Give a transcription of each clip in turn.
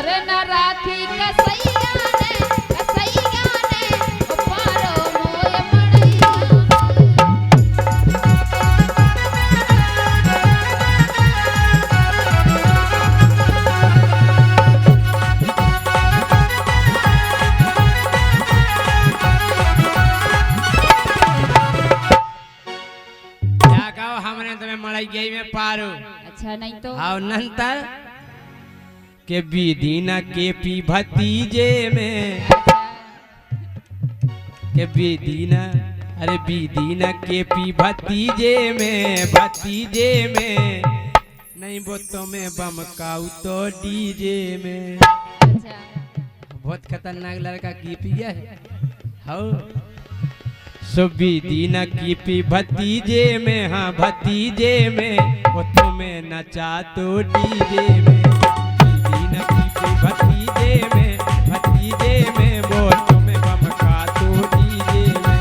शरण राखी कसैया ने पारो मोय मड़ैया। हमने तुम्हें मड़ई गई में पारो। अच्छा नहीं तो हाँ नंतर के विदीना के पी भतीजे में के विदीना अरे विदीना के पी भतीजे में नहीं वो तो में बमकाऊ तो डीजे में। अच्छा बहुत खतरनाक लड़का की पिया है। हाँ सुबी दीना की पी भतीजे में हाँ भतीजे में वो तुम्हें नचा तो डीजे में। दीना की पी भतीजे में वो तुम्हें बमका तो डीजे में।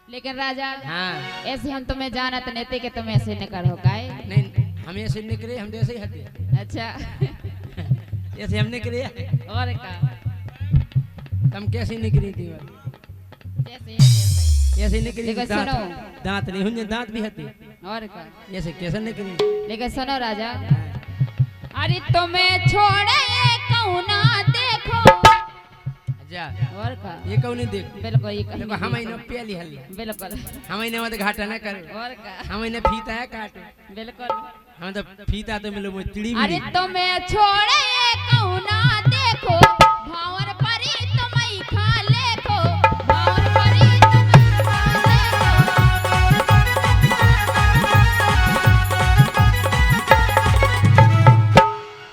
लेकिन राजा हाँ ऐसे हम तुम्हें जानत नहीं थे कि तुम ऐसे न करो काहे। नहीं हम ऐसे निकले हम जैसे ही हटे। अच्छा ऐसे हम निकले और का तुम कैसी निकली थी जैसे ऐसे निकली लेकिन दांत सुनो। दांत नहीं हुए दांत भी हती और का ऐसे कैसे निकली। लेकिन सुनो राजा अरे तुम्हें छोड़े कौना देखो। जा और का ये कौन नहीं देख बिल्कुल ये देखो हम इन्हें पेली हल्ली बिल्कुल हम इन्हें मत घाटा ना करे और का हम इन्हें फीता है काटे बिल्कुल हम तो फीता तो मिलो मुझे चिड़ी अरे तुम्हें छोड़े कौना देखो भावर परी तुम्हें खा लेखो भावर परी तुम्हें खा लेखो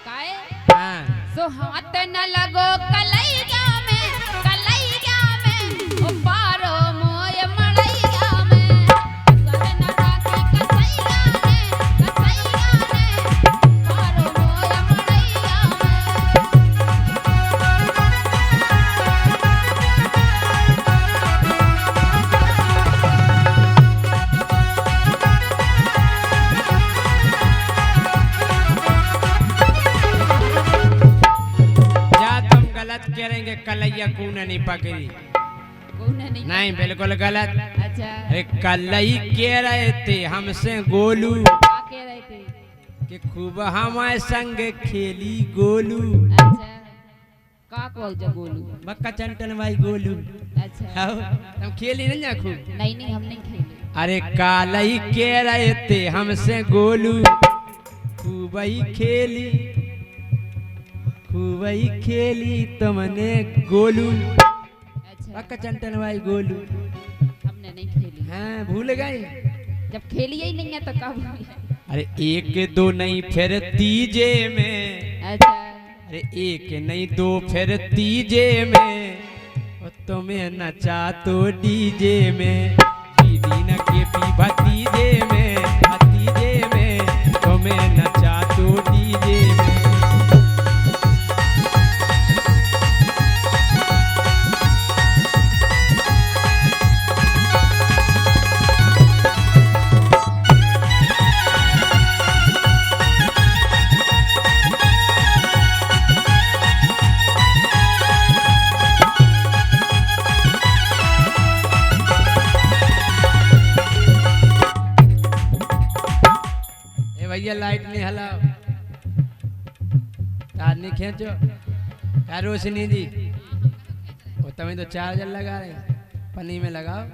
काहे हाँ सो हाथ न लगो कलैया में ओ पारो मोय मड़ैया में शरण राखी कसैया ने पारो मोय मड़ैया में। जा तुम गलत करेंगे कलैया कून नहीं पकड़ी। कौन नहीं नहीं बिल्कुल गलत। अच्छा अरे कलई के रहे थे हमसे गोलू का कह रहे थे। कि खूब हमारे संग खेली गोलू। अच्छा का कोल जो बोलू। बक्का चंटन भाई गोलू अच्छा हाँ तुम खेली नहीं जा खूब। नहीं नहीं हम नहीं खेले। अरे कालई के रहे थे हमसे गोलू खूब ही खेली तुमने गोलू। अच्छा बक्का चंटन भाई गोलू हमने नहीं खेली। हाँ भूल गए। जब खेली ही नहीं है तो कब हुई? अरे एक दो नहीं फिर तीजे में। अच्छा अरे एक नहीं दो फिर तीजे में और तुम्हें नचा तो डीजे में। दीदीना के पी भतीजे में तुम्हें नचा तो डीजे में। भैया लाइट नहीं हलाओ तार नहीं खींचो क्या रोशनी जी वो तभी तो चार्जर लगा रहे हैं पन्नी में लगाओ।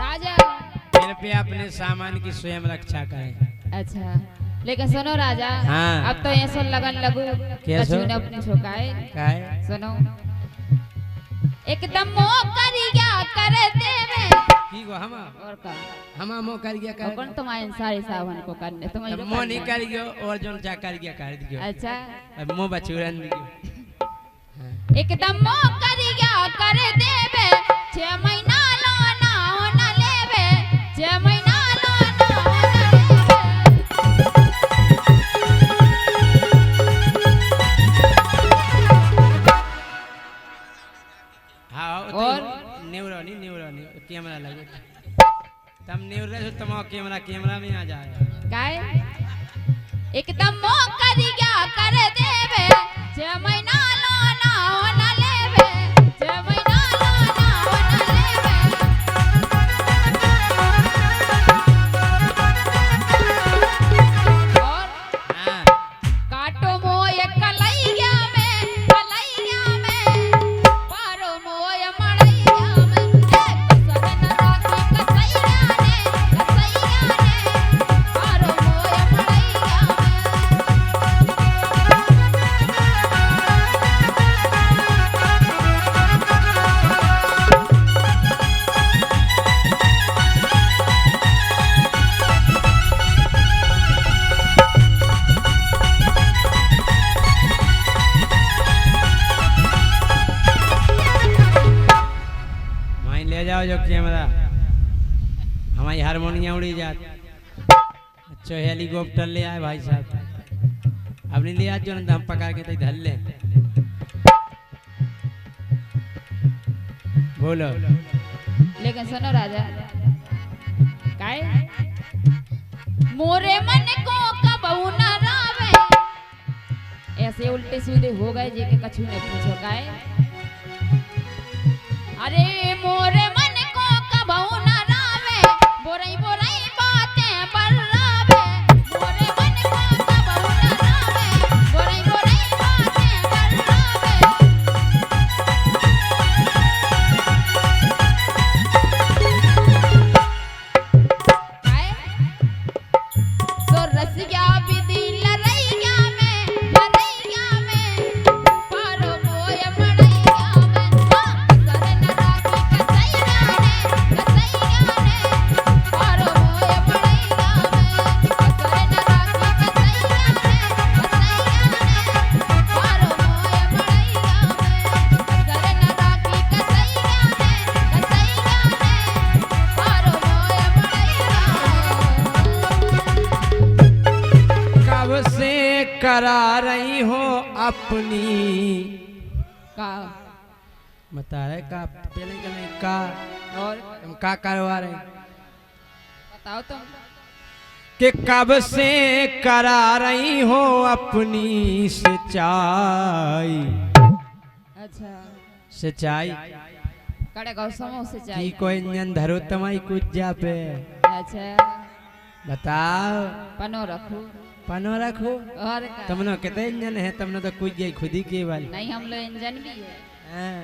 राजा कृपया अपने सामान की स्वयं रक्षा करें। अच्छा लेकिन सुनो राजा, हाँ। अब तो ऐसा लगन लगू कैसो? कछु न पूछो काहे सुनो, एकदम मो करिया कर देवे की गो हम और का मो कर गया कर कौन तुम्हारे सारे सावन को करने तुम्हें तो मो नहीं कर गयो और जोन जा कर दियो। अच्छा अब मो बचुरन दियो एकदम मो करिया कर देवे 6 महीना लोना न लेवे 6 महीना लोना और न्यूरोनी कैमरा लगे तम न्यूरो से तुम कैमरा में आ जाए काय एकदम मो करिया कर देवे 6 महीना लोना न लेवे 6 महीना लोना न लेवे और हां काटो मोय कलैया में पारो मोय मड़ैया में कसरन राखी कसैया ने पारो मोय मड़ैया माइन ले जाओ जो कैमरा हमारी हारमोनियम उड़ी जात अच्छा हेलीकॉप्टर ले आए भाई साहब अब नहीं ले आज जो ना हम पका के तो धर ले बोलो लेकिन सुनो राजा काय मोरे मन को कबहू न रावे ऐसे उल्टे सीधे हो गए जे के कछु ने पूछो काय अरे मोरे मन को कबहू न रावे बोरई बोरई बातें बर्रावे मोरे मन को कबहू न रावे बोरई बोरई बातें बर्रावे काय सो रसिया विधि लरैया में पारो मोय मड़ैया में सरन राखी कसैया ने पारो मोय मड़ैया में सरन राखी कसैया ने पारो मोय मड़ैया में सरन राखी कसैया ने पारो मोय मड़ैया कब से करा रही हो अपनी का बता रहे का पहले का नहीं का और तुम का करवा रहे बताओ तुम कि कब से करा रही हो अपनी सच्चाई अच्छा सच्चाई कड़े गौसमों से की चाहिए कोई इंजन धरो तमाई कुछ जा पे अच्छा बताओ पनो रखो पनो रखो और का तुमने कितने इंजन है तुमने तो कुछ गई खुद ही केवल नहीं हम लोग इंजन भी है हाँ।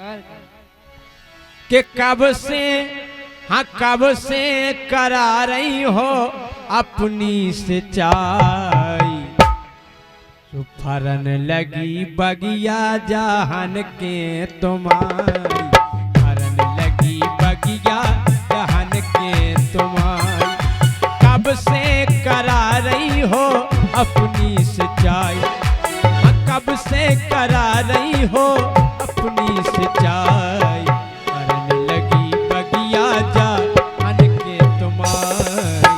और का कि कब से हाँ कब से करा रही हो अपनी सच्चाई तो फरन लगी बगिया जहन के तुम्हारी फरन लगी बगिया जहन के तुम्हारी कब से करा रही हो अपनी सच्चाई हाँ, कब से करा रही हो अपनी सच्चाई फरन लगी बगिया जहन के तुम्हारी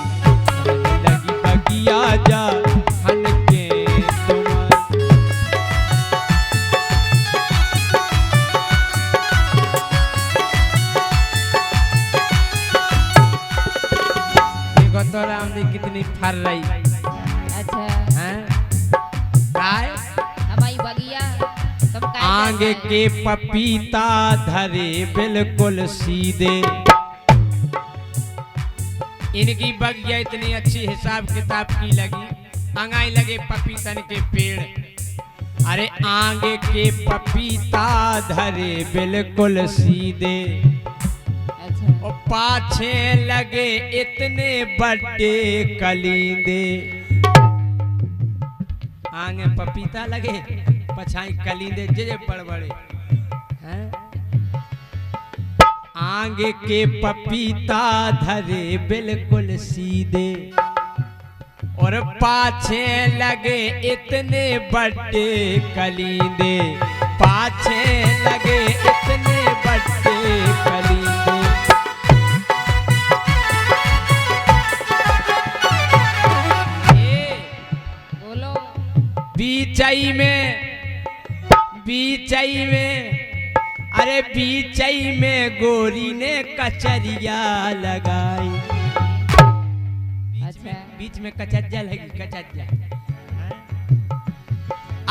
फरन लगी बगिया जहन के तुम्हारी देखो तो राम जी कितनी फर रही अच्छा हैं काय हमारी बगिया तुम काय आगे करते के पपीता धरे बिल्कुल सीधे इनकी बगिया इतनी अच्छी हिसाब किताब की लगी अंगाई लगे पपीतन के पेड़ अरे आगे के पपीता धरे बिल्कुल सीधे अच्छा और पाछे लगे इतने बड़े कलींदे आगे पपीता लगे पछाई कलींदे जे बड़बड़े हैं। आगे के पपीता धरे बिल्कुल सीधे और पाछे लगे इतने बड़े कलींदे, पाछे लगे इतने बड़े कलींदे। बोलो। बीचई में अरे बीचई में गोरी ने कचरिया लगाई। बीच में कचज्जा लगी, कचज्जा।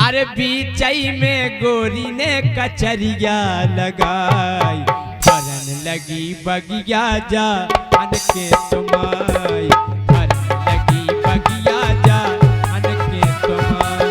अरे बीचई में गोरी ने कचरिया लगाई। फरन लगी बगिया जा अन के तुमाई, फरन लगी बगिया जा अन के तुमाई।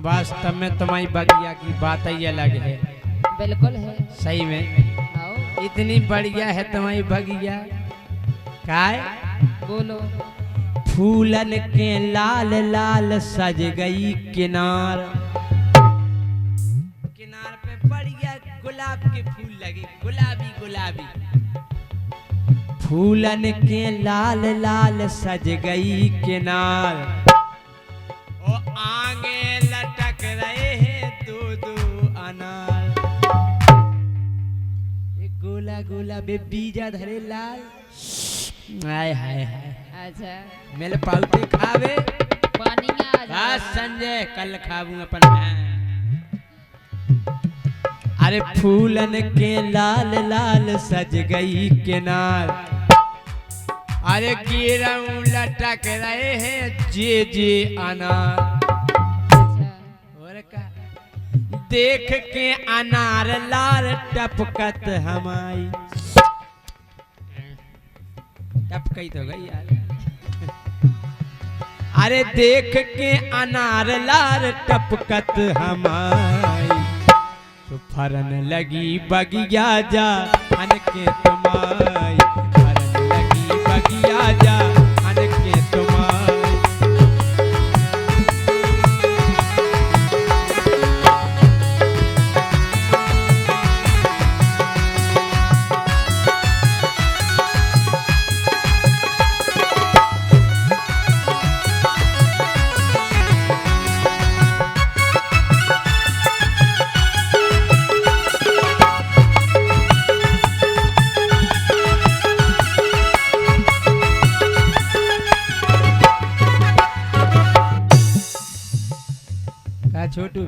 वास्तव में तुम्हारी बगिया की बात ही अलग है। बिल्कुल है। सही में आओ। इतनी बढ़िया है तुम्हारी बगिया। काय बोलो। फूलन के लाल लाल सज गई किनार, किनार पे बढ़िया गुलाब के फूल लगे, गुलाबी गुलाबी। फूलन के लाल लाल सज गई किनार, ओ आगे लटक रहे हैं दो दो अनार। एक गोला गोला बे बीजा धरे लाल, हाय हाय हाय। अच्छा। मेरे पाउते खावे पानी आ जा। आज संजय कल खाऊं अपन। अरे फूलन के लाल लाल सज गई किनार, अरे गिरऊं लटक रहे हैं जे जे अनार। और का देख के अनार लाल टपकत हमारी, टपकई तो गई यार। अरे देख के अनार लाल टपकत हमारी, तो फरन लगी बगिया जा अन के तुमाई, फरन लगी बगिया जा अन के तुमाई। छोटू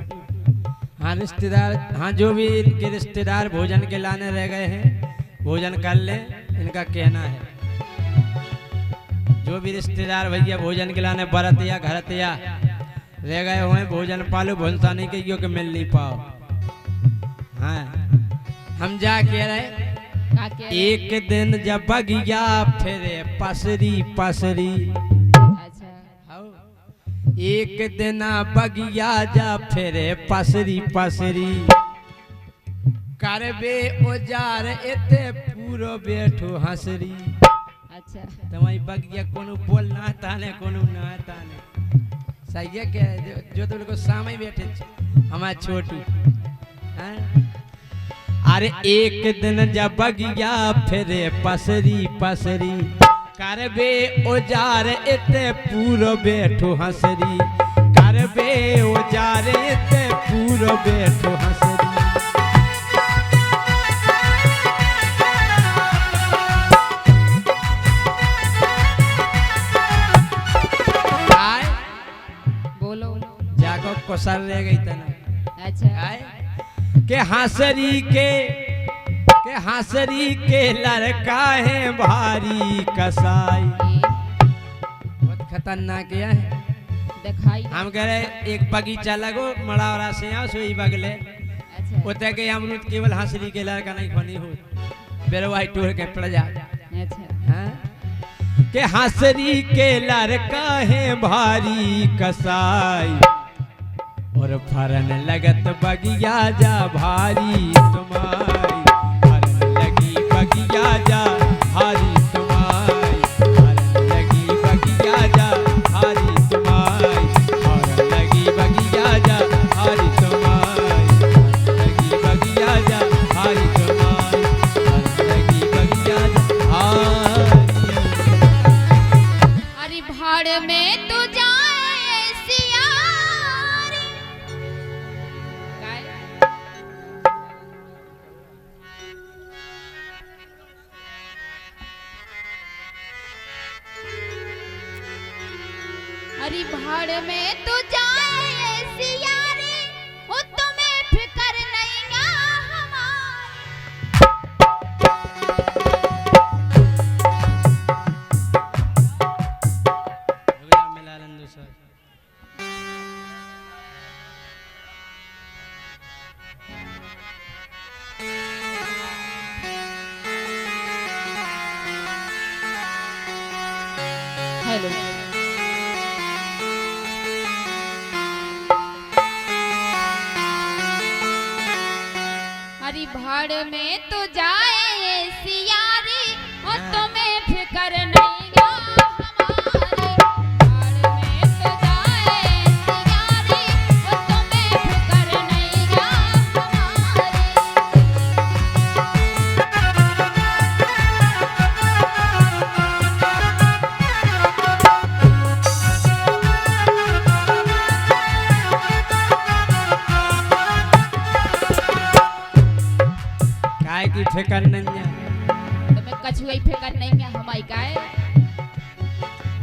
हाँ रिश्तेदार, हाँ जो भी इनके रिश्तेदार भोजन के लाने रह गए हैं भोजन कर ले, इनका कहना है। जो भी रिश्तेदार भैया भोजन के लाने बरतिया घरतिया रह गए हुए भोजन पालो भोजता नहीं कहियो कि मिल नहीं पाओ। हाँ हम जा कह रहे एक दिन जब बगिया फिरे पसरी पसरी, एक दिन बगिया जा फिरे पसरी पसरी, करबे औजार एते पूरो बैठो हंसरी। अच्छा तुम्हारी बगिया कोनो बोल ना ताने कोनो ना ताने। सही है क्या जो तुम को सामने बैठे हमारे छोटू। अरे एक दिन जब बगिया फिरे पसरी पसरी, करबे औजार एते पूरो बैठो हंसरी, करबे औजार एते पूरो बैठो हंसरी। को सर रह गई तना अच्छा के हांसरी के लड़का है भारी कसाई। बहुत खतरनाक है। दिखाई हम कह रहे एक बगीचा लगो मड़ावरा से आओ सोई बगले अच्छा होते के अमरूद केवल हांसरी के लड़का नहीं खोनी हो बेरवाई टूर के पड़ जा अच्छा हाँ? के हांसरी के लड़का है भारी कसाई और फरन लगत बगिया जा भारी तुम्हारी फरन लगी बगिया जा भारी तुम्हारी फरन लगी बगिया जा भारी तुम्हारी फरन लगी बगिया जा भारी तुम्हारी फरन लगी बगिया जा भारी तुम्हारी फरन लगी बगिया जा भारी। अरे भाड़ में तू जाए सियारी काय अरे भाड़ में तू जाए सियारी वो तुम्हें फिकर नहीं गा हमारी। मिला लंदू सर हेलो हरी भाड़ में तो जाए सियारी और तुम्हें फिकर नहीं गा हमारे। भाड़ में तो जाए सियारी और तुम्हें फिकर नहीं गा हमारे। काय की ठेकर नहीं है तुम्हें कछुआ फिकर नहीं है हमारी काय।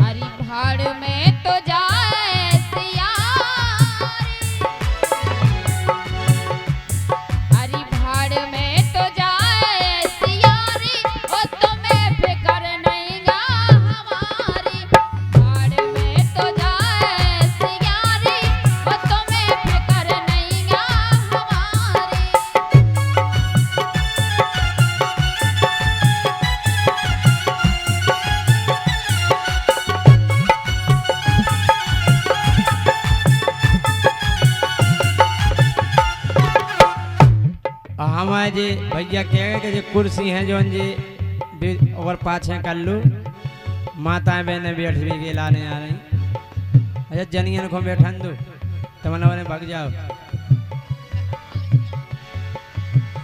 हरी भाड़ में तो जाए सियारी हरी भाड़ में तो जाए सियारी और तुम्हें फिकर नहीं गा हमारी। भाड़ में तो जाए सियारी और तुम्हें फिकर नहीं गा हमारी। हमारे जे भैया कहेगा कि जे कुर्सी हैं जो जे और पाछे कर लो माताएं बहनें बैठ भी के लाने आ रही अच्छा जनियन को बैठन दो तमन्ना ने भाग जाओ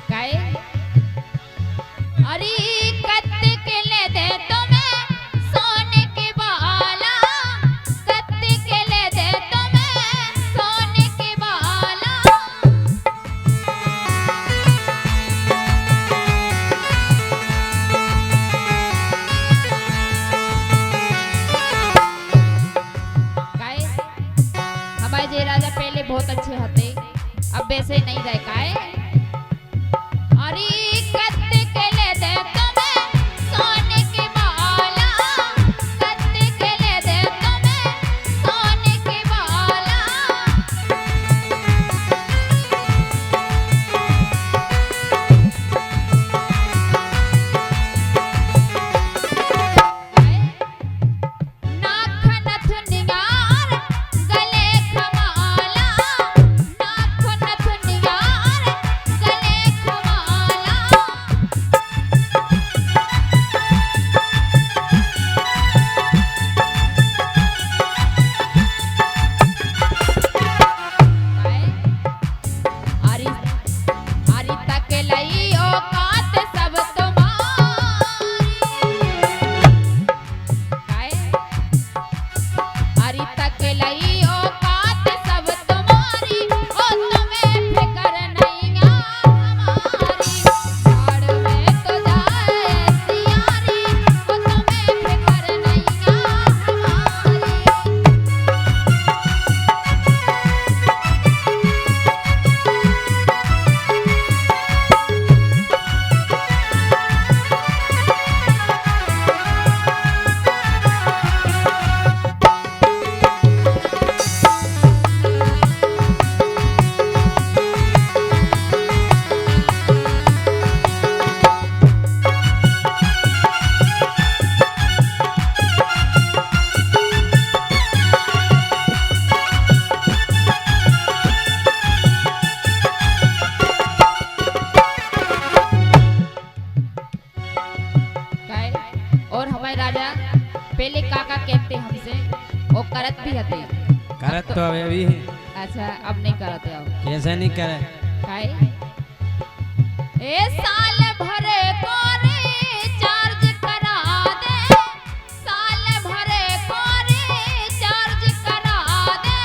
काय अरे कत्ते के ले दे तुम्हें सोने के बाला कत्ते के ले दे तुम्हें सोने के बाला। काय हमारे जे राजा पहले बहुत अच्छे हते अब वैसे नहीं रहे काय। अरे कत्ते के ले दे तुम्हें सोने के बाला कत्ते के ले दे तुम्हें सोने के बाला। नाक नथ निगार गले खमाला नाक नथ निगार वो करत भी हते। करत तो अभी अच्छा अब नहीं करते अब। कैसे नहीं करे काहे? ए साल भरे को रिचार्ज करा दे, साल भरे को रिचार्ज करा दे।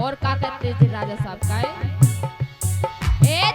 और का कहते थे राजा साहब का है? ए